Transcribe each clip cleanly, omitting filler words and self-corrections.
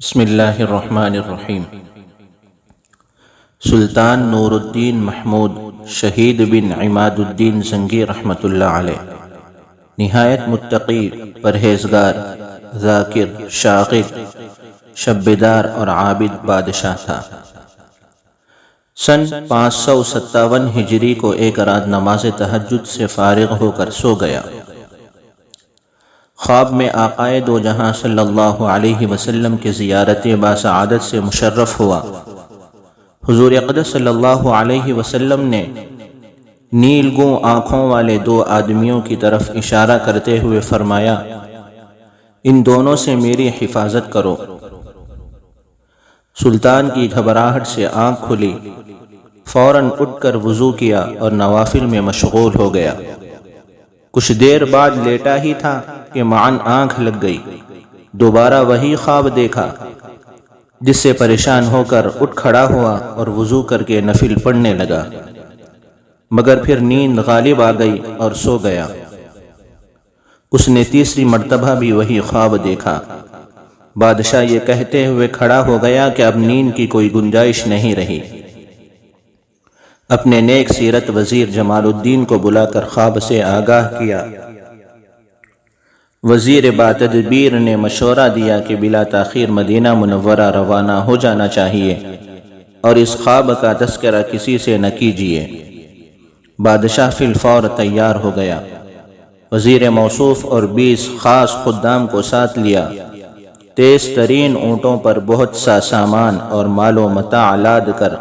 بسم اللہ الرحمن الرحیم۔ سلطان نور الدین محمود شہید بن عماد الدین زنگی رحمۃ اللہ علیہ نہایت متقی، پرہیزگار، ذاکر، شاغر، شب بیدار اور عابد بادشاہ تھا۔ سن 557 ہجری کو ایک رات نماز تہجد سے فارغ ہو کر سو گیا۔ خواب میں آقائے دو جہاں صلی اللہ علیہ وسلم کی زیارت باسعادت سے مشرف ہوا۔ حضور اقدس صلی اللہ علیہ وسلم نے نیلگوں آنکھوں والے دو آدمیوں کی طرف اشارہ کرتے ہوئے فرمایا، ان دونوں سے میری حفاظت کرو۔ سلطان کی گھبراہٹ سے آنکھ کھلی، فوراً اٹھ کر وضو کیا اور نوافل میں مشغول ہو گیا۔ کچھ دیر بعد لیٹا ہی تھا کہ معاً آنکھ لگ گئی۔ دوبارہ وہی خواب دیکھا، جس سے پریشان ہو کر اٹھ کھڑا ہوا اور وضو کر کے نفل پڑھنے لگا، مگر پھر نیند غالب آ گئی اور سو گیا۔ اس نے تیسری مرتبہ بھی وہی خواب دیکھا۔ بادشاہ یہ کہتے ہوئے کھڑا ہو گیا کہ اب نیند کی کوئی گنجائش نہیں رہی۔ اپنے نیک سیرت وزیر جمال الدین کو بلا کر خواب سے آگاہ کیا۔ وزیر باتدبیر نے مشورہ دیا کہ بلا تاخیر مدینہ منورہ روانہ ہو جانا چاہیے اور اس خواب کا تذکرہ کسی سے نہ کیجیے۔ بادشاہ فی الفور تیار ہو گیا۔ وزیر موصوف اور 20 خاص خدام کو ساتھ لیا۔ تیز ترین اونٹوں پر بہت سا سامان اور مال و متاع لاد کر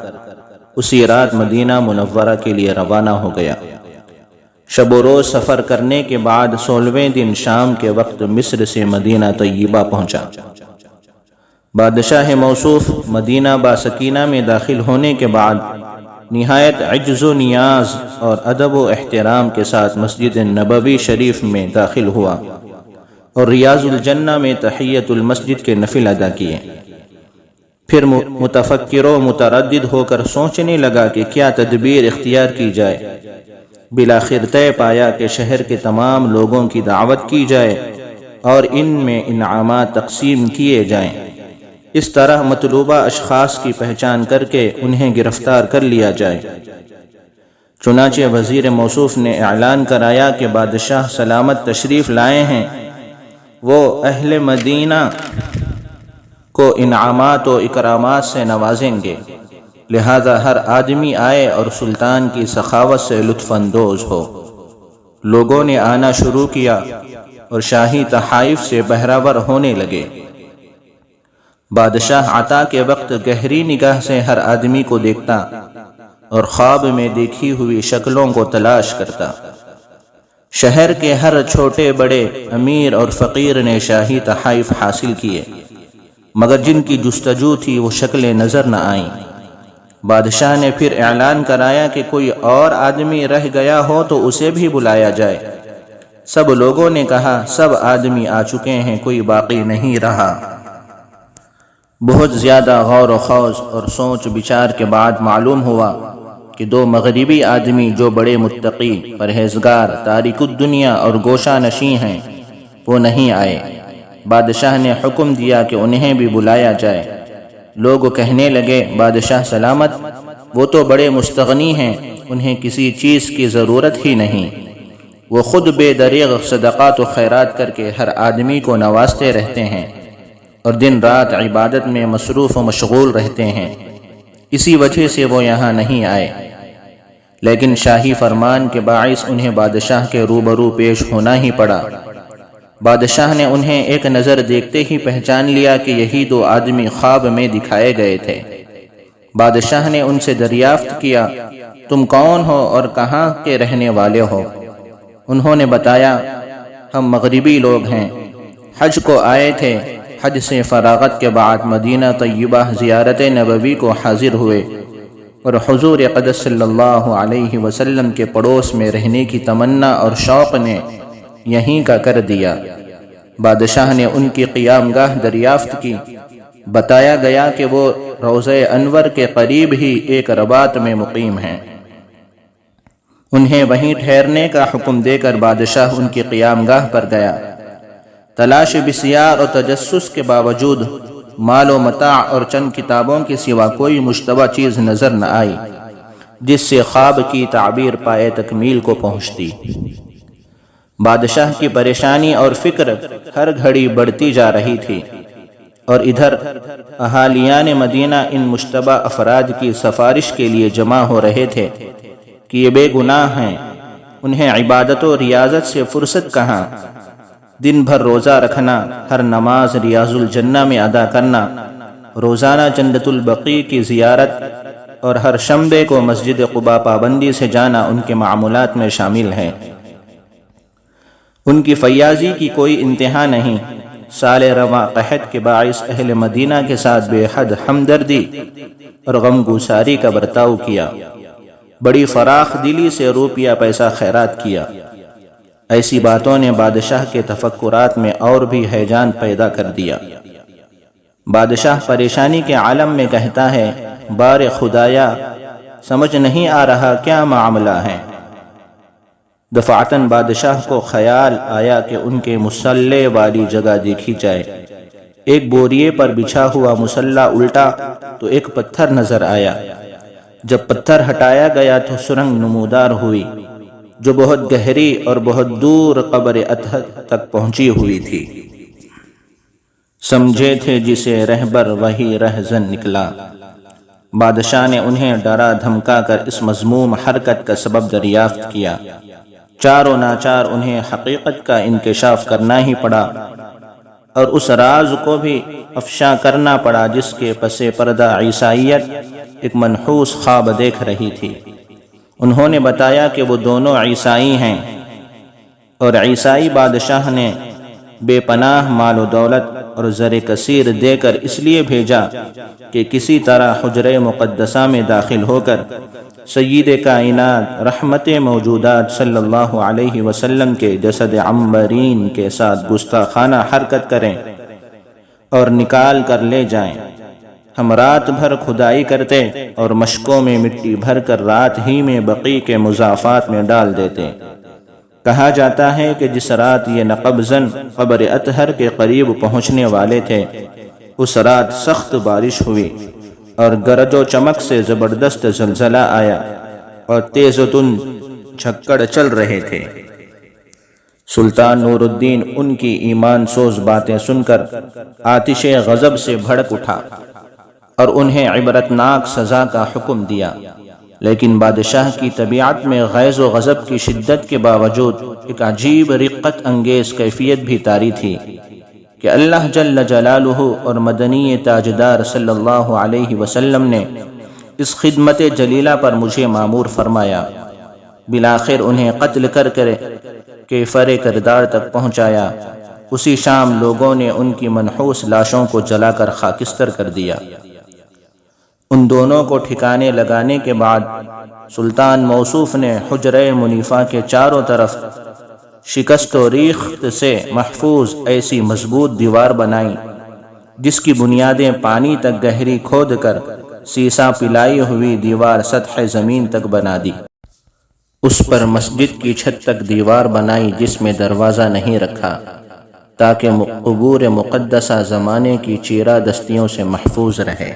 اسی رات مدینہ منورہ کے لیے روانہ ہو گیا۔ شب و روز سفر کرنے کے بعد 16ویں دن شام کے وقت مصر سے مدینہ طیبہ پہنچا۔ بادشاہ موصوف مدینہ باسکینہ میں داخل ہونے کے بعد نہایت عجز و نیاز اور ادب و احترام کے ساتھ مسجد نبوی شریف میں داخل ہوا اور ریاض الجنہ میں تحیت المسجد کے نفل ادا کیے۔ پھر متفکر و متردد ہو کر سوچنے لگا کہ کیا تدبیر اختیار کی جائے۔ بالآخر طے پایا کہ شہر کے تمام لوگوں کی دعوت کی جائے اور ان میں انعامات تقسیم کیے جائیں۔ اس طرح مطلوبہ اشخاص کی پہچان کر کے انہیں گرفتار کر لیا جائے۔ چنانچہ وزیر موصوف نے اعلان کرایا کہ بادشاہ سلامت تشریف لائے ہیں، وہ اہل مدینہ کو انعامات و اکرامات سے نوازیں گے، لہذا ہر آدمی آئے اور سلطان کی سخاوت سے لطف اندوز ہو۔ لوگوں نے آنا شروع کیا اور شاہی تحائف سے بہرہ ہونے لگے۔ بادشاہ عطا کے وقت گہری نگاہ سے ہر آدمی کو دیکھتا اور خواب میں دیکھی ہوئی شکلوں کو تلاش کرتا۔ شہر کے ہر چھوٹے بڑے، امیر اور فقیر نے شاہی تحائف حاصل کیے، مگر جن کی جستجو تھی وہ شکلیں نظر نہ آئیں۔ بادشاہ نے پھر اعلان کرایا کہ کوئی اور آدمی رہ گیا ہو تو اسے بھی بلایا جائے۔ سب لوگوں نے کہا سب آدمی آ چکے ہیں، کوئی باقی نہیں رہا۔ بہت زیادہ غور و خوض اور سوچ بچار کے بعد معلوم ہوا کہ دو مغربی آدمی جو بڑے متقی، پرہیزگار، تارک الدنیا اور گوشہ نشیں ہیں، وہ نہیں آئے۔ بادشاہ نے حکم دیا کہ انہیں بھی بلایا جائے۔ لوگ کہنے لگے بادشاہ سلامت، وہ تو بڑے مستغنی ہیں، انہیں کسی چیز کی ضرورت ہی نہیں، وہ خود بے دریغ صدقات و خیرات کر کے ہر آدمی کو نوازتے رہتے ہیں اور دن رات عبادت میں مصروف و مشغول رہتے ہیں، اسی وجہ سے وہ یہاں نہیں آئے۔ لیکن شاہی فرمان کے باعث انہیں بادشاہ کے روبرو پیش ہونا ہی پڑا۔ بادشاہ نے انہیں ایک نظر دیکھتے ہی پہچان لیا کہ یہی دو آدمی خواب میں دکھائے گئے تھے۔ بادشاہ نے ان سے دریافت کیا، تم کون ہو اور کہاں کے رہنے والے ہو؟ انہوں نے بتایا، ہم مغربی لوگ ہیں، حج کو آئے تھے، حج سے فراغت کے بعد مدینہ طیبہ زیارت نبوی کو حاضر ہوئے اور حضور اقدس صلی اللہ علیہ وسلم کے پڑوس میں رہنے کی تمنا اور شوق نے یہیں کا کر دیا۔ بادشاہ نے ان کی قیام گاہ دریافت کی۔ بتایا گیا کہ وہ روضہ انور کے قریب ہی ایک رباط میں مقیم ہیں۔ انہیں وہیں ٹھہرنے کا حکم دے کر بادشاہ ان کی قیام گاہ پر گیا۔ تلاش بسیار اور تجسس کے باوجود مال و متاع اور چند کتابوں کے سوا کوئی مشتبہ چیز نظر نہ آئی جس سے خواب کی تعبیر پائے تکمیل کو پہنچتی۔ بادشاہ کی پریشانی اور فکر ہر گھڑی بڑھتی جا رہی تھی، اور ادھر اہالیان مدینہ ان مشتبہ افراد کی سفارش کے لیے جمع ہو رہے تھے کہ یہ بے گناہ ہیں، انہیں عبادت و ریاضت سے فرصت کہاں، دن بھر روزہ رکھنا، ہر نماز ریاض الجنہ میں ادا کرنا، روزانہ جنت البقیع کی زیارت اور ہر شنبے کو مسجد قباء پابندی سے جانا ان کے معمولات میں شامل ہے۔ ان کی فیاضی کی کوئی انتہا نہیں۔ سال رواں قحط کے باعث اہل مدینہ کے ساتھ بے حد ہمدردی اور غمگساری کا برتاؤ کیا، بڑی فراخ دلی سے روپیہ پیسہ خیرات کیا۔ ایسی باتوں نے بادشاہ کے تفکرات میں اور بھی ہیجان پیدا کر دیا۔ بادشاہ پریشانی کے عالم میں کہتا ہے، بار خدایا سمجھ نہیں آ رہا کیا معاملہ ہے۔ دفعتاً بادشاہ کو خیال آیا کہ ان کے مصلے والی جگہ دیکھی جائے۔ ایک بوریے پر بچھا ہوا مصلا الٹا تو ایک پتھر نظر آیا۔ جب پتھر ہٹایا گیا تو سرنگ نمودار ہوئی جو بہت گہری اور بہت دور قبر اطہر تک پہنچی ہوئی تھی۔ سمجھے تھے جسے رہبر وہی رہزن نکلا۔ بادشاہ نے انہیں ڈرا دھمکا کر اس مذموم حرکت کا سبب دریافت کیا۔ چار و ناچار انہیں حقیقت کا انکشاف کرنا ہی پڑا اور اس راز کو بھی افشا کرنا پڑا جس کے پس پردہ عیسائیت ایک منحوس خواب دیکھ رہی تھی۔ انہوں نے بتایا کہ وہ دونوں عیسائی ہیں اور عیسائی بادشاہ نے بے پناہ مال و دولت اور زر کثیر دے کر اس لیے بھیجا کہ کسی طرح حجرہ مقدسہ میں داخل ہو کر سید کائنات رحمت موجودات صلی اللہ علیہ وسلم کے جسد عنبرین کے ساتھ گستاخانہ حرکت کریں اور نکال کر لے جائیں۔ ہم رات بھر کھدائی کرتے اور مشکوں میں مٹی بھر کر رات ہی میں بقیع کے مضافات میں ڈال دیتے۔ کہا جاتا ہے کہ جس رات یہ نقب زن قبر اطہر کے قریب پہنچنے والے تھے، اس رات سخت بارش ہوئی اور گرج و چمک سے زبردست زلزلہ آیا اور تیز و تند جھکڑ چل رہے تھے۔ سلطان نور الدین ان کی ایمان سوز باتیں سن کر آتش غضب سے بھڑک اٹھا اور انہیں عبرتناک سزا کا حکم دیا، لیکن بادشاہ کی طبیعت میں غیظ و غضب کی شدت کے باوجود ایک عجیب رقت انگیز کیفیت بھی طاری تھی کہ اللہ جل جلالہ اور مدنی تاجدار صلی اللہ علیہ وسلم نے اس خدمت جلیلہ پر مجھے مامور فرمایا۔ بالآخر انہیں قتل کر کیفر کردار تک پہنچایا۔ اسی شام لوگوں نے ان کی منحوس لاشوں کو جلا کر خاکستر کر دیا۔ ان دونوں کو ٹھکانے لگانے کے بعد سلطان موصوف نے حجرہ منیفہ کے چاروں طرف شکست و ریخت سے محفوظ ایسی مضبوط دیوار بنائی جس کی بنیادیں پانی تک گہری کھود کر سیسا پلائی ہوئی دیوار سطح زمین تک بنا دی۔ اس پر مسجد کی چھت تک دیوار بنائی جس میں دروازہ نہیں رکھا تاکہ قبور مقدسہ زمانے کی چیرہ دستیوں سے محفوظ رہے۔